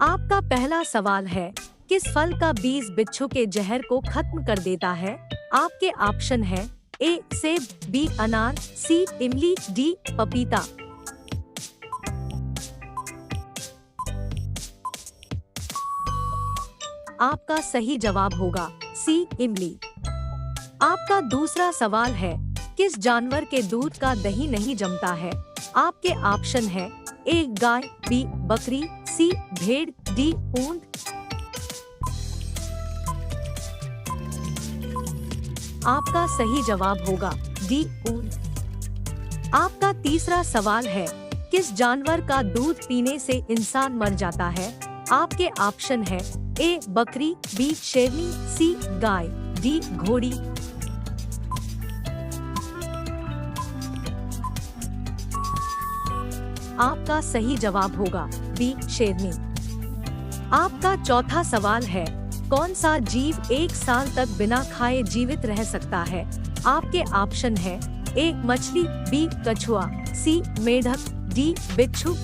आपका पहला सवाल है, किस फल का बीज बिच्छू के जहर को खत्म कर देता है? आपके ऑप्शन है ए सेब, बी अनार, सी इमली, डी पपीता। आपका सही जवाब होगा सी इमली। आपका दूसरा सवाल है, किस जानवर के दूध का दही नहीं जमता है? आपके ऑप्शन है ए गाय, बी बकरी, सी भेड़, डी ऊंट। आपका सही जवाब होगा डी ऊंट। आपका तीसरा सवाल है, किस जानवर का दूध पीने से इंसान मर जाता है? आपके ऑप्शन है ए बकरी, बी शेरनी, सी गाय, डी घोड़ी। आपका सही जवाब होगा बी शेरनी। आपका चौथा सवाल है, कौन सा जीव एक साल तक बिना खाए जीवित रह सकता है? आपके ऑप्शन है ए मछली, बी कछुआ, सी मेढक, डी बिच्छू।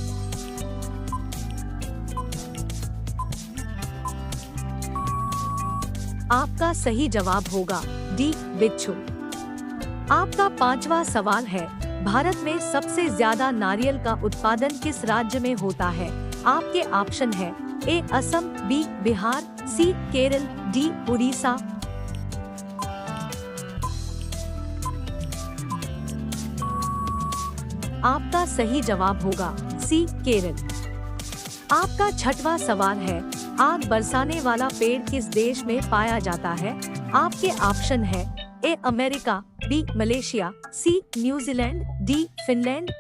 आपका सही जवाब होगा डी बिच्छू। आपका पांचवा सवाल है, भारत में सबसे ज्यादा नारियल का उत्पादन किस राज्य में होता है? आपके ऑप्शन है ए असम, बी बिहार, सी केरल, डी उड़ीसा। आपका सही जवाब होगा सी केरल। आपका छठवां सवाल है, आग बरसाने वाला पेड़ किस देश में पाया जाता है? आपके ऑप्शन है A America, B Malaysia, C New Zealand, D Finland.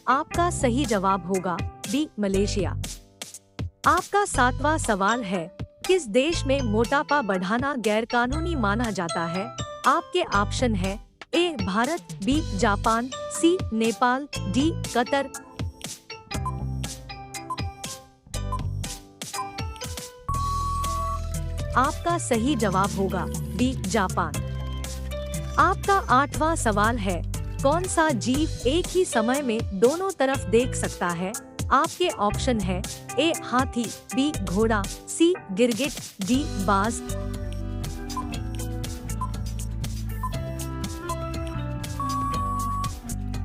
आपका सही जवाब होगा बी मलेशिया। आपका सातवां सवाल है, किस देश में मोटापा बढ़ाना गैरकानूनी माना जाता है? आपके ऑप्शन है ए भारत, बी जापान, सी नेपाल, डी कतर। आपका सही जवाब होगा बी जापान। आपका आठवां सवाल है, कौन सा जीव एक ही समय में दोनों तरफ देख सकता है? आपके ऑप्शन है ए हाथी, बी घोड़ा, सी गिरगिट, डी बाज।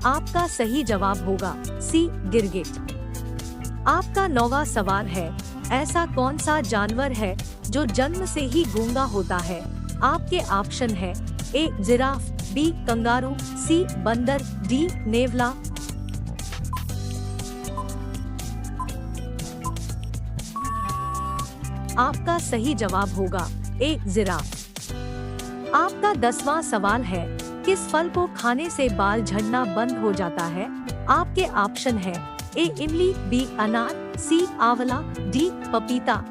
आपका सही जवाब होगा सी गिरगिट। आपका नौवां सवाल है, ऐसा कौन सा जानवर है जो जन्म से ही गूंगा होता है? आपके ऑप्शन है ए जिराफ, बी कंगारू, सी बंदर, डी नेवला। आपका सही जवाब होगा ए जिराफ। आपका 10वां सवाल है, किस फल को खाने से बाल झड़ना बंद हो जाता है? आपके ऑप्शन है ए इमली, बी अनार, सी आंवला, डी पपीता।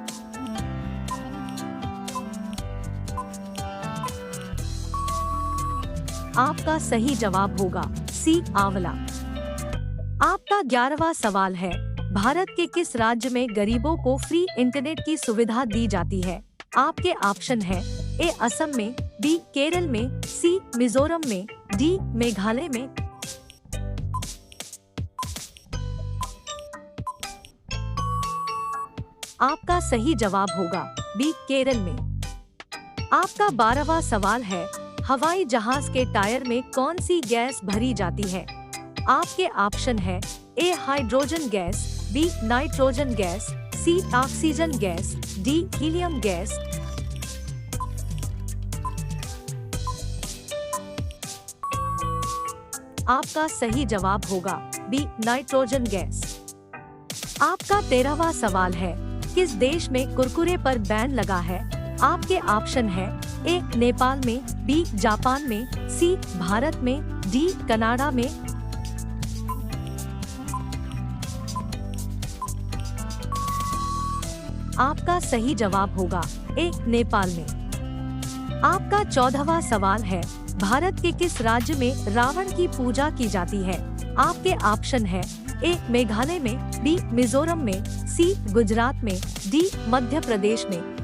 आपका सही जवाब होगा सी आंवला। आपका 11वां सवाल है, भारत के किस राज्य में गरीबों को फ्री इंटरनेट की सुविधा दी जाती है? आपके ऑप्शन है ए असम में, बी केरल में, सी मिजोरम में, डी मेघालय में। आपका सही जवाब होगा बी केरल में। आपका 12वां सवाल है, हवाई जहाज के टायर में कौन सी गैस भरी जाती है? आपके ऑप्शन है A hydrogen gas, B nitrogen gas, C oxygen gas, D helium gas. आपका सही जवाब होगा बी नाइट्रोजन गैस। आपका 13वां सवाल है, किस देश में कुरकुरे पर बैन लगा है? आपके ऑप्शन है ए नेपाल में, बी जापान में, सी भारत में, डी कनाडा में। आपका सही जवाब होगा ए नेपाल में। आपका 14वां सवाल है, भारत के किस राज्य में रावण की पूजा की जाती है? आपके ऑप्शन है ए मेघालय में, बी मिजोरम में, सी गुजरात में, डी मध्य प्रदेश में।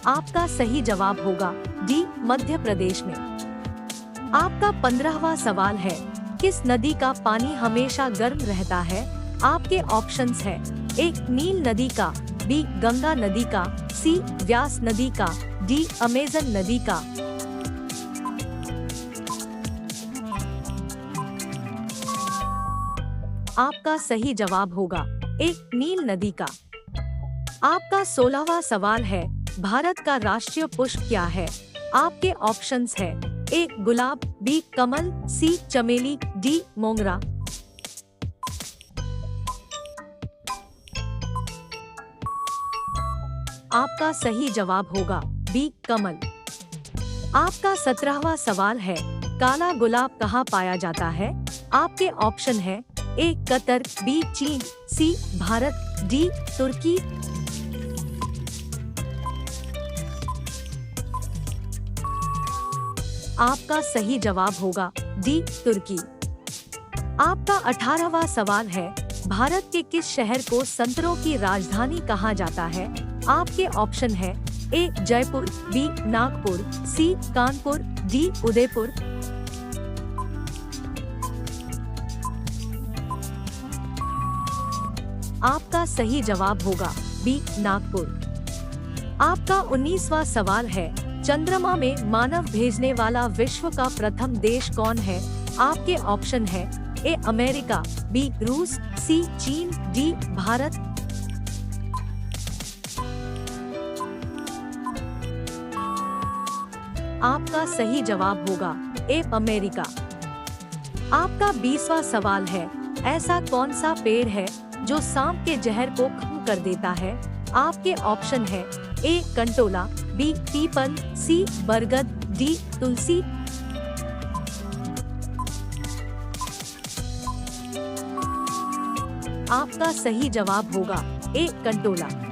आपका सही जवाब होगा डी, मध्य प्रदेश में। आपका 15वां सवाल है, किस नदी का पानी हमेशा गर्म रहता है? आपके ऑप्शंस है, ए, नील नदी का, बी, गंगा नदी का, सी, व्यास नदी का, डी, अमेजन नदी का। आपका सही जवाब होगा ए, नील नदी का। आपका 16वां सवाल है, भारत का राष्ट्रीय पुष्प क्या है? आपके ऑप्शंस है, ए, गुलाब, बी, कमल, सी, चमेली, डी, मोगरा। आपका सही जवाब होगा बी, कमल। आपका 17वां सवाल है, काला गुलाब कहाँ पाया जाता है? आपके ऑप्शन है, ए, कतर, बी, चीन, सी, भारत, डी, तुर्की। आपका सही जवाब होगा डी, तुर्की। आपका 18वां सवाल है, भारत के किस शहर को संतरों की राजधानी कहा जाता है? आपके ऑप्शन है, ए, जयपुर, बी, नागपुर, सी, कानपुर, डी, उदयपुर। आपका सही जवाब होगा बी, नागपुर। आपका 19वां सवाल है, चंद्रमा में मानव भेजने वाला विश्व का प्रथम देश कौन है? आपके ऑप्शन है, ए, अमेरिका, बी, रूस, सी, चीन, डी, भारत। आपका सही जवाब होगा ए, अमेरिका। आपका 20वां सवाल है, ऐसा कौन सा पेड़ है जो सांप के जहर को खत्म कर देता है? आपके ऑप्शन है, ए, कंटोला, बी, पीपल, सी, बरगद, डी, तुलसी। आपका सही जवाब होगा ए, कंटोला।